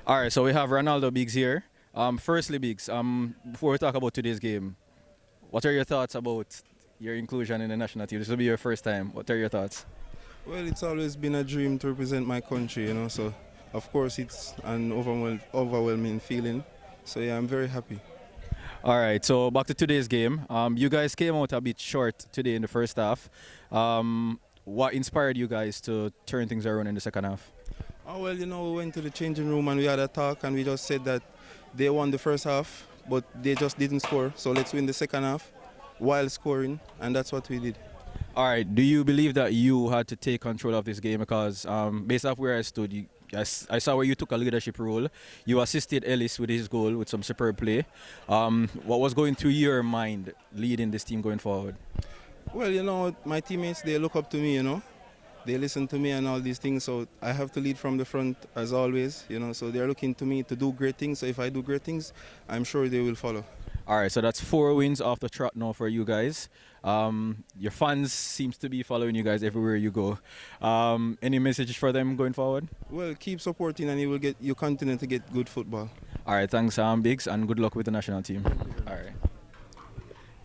All right, so we have Renaldo Biggs here. Firstly, Biggs, before we talk about today's game, what are your thoughts about your inclusion in the national team? This will be your first time. What are your thoughts? Well, it's always been a dream to represent my country, so of course it's an overwhelming feeling. So yeah, I'm very happy. All right, so back to today's game. You guys came out a bit short today in the first half. What inspired you guys to turn things around in the second half? Oh, well, we went to the changing room and we had a talk and we just said that they won the first half, but they just didn't score. So let's win the second half while scoring, and that's what we did. All right, do you believe that you had to take control of this game? Because based off where I stood, I saw where you took a leadership role. You assisted Ellis with his goal with some superb play. What was going through your mind leading this team going forward? Well, my teammates, they look up to me, They listen to me and all these things, so I have to lead from the front as always, So they're looking to me to do great things. So if I do great things, I'm sure they will follow. All right, so that's 4 wins off the trot now for you guys. Your fans seems to be following you guys everywhere you go. Any message for them going forward? Well, keep supporting and you continue to get good football. All right, thanks, Biggs, and good luck with the national team. All right.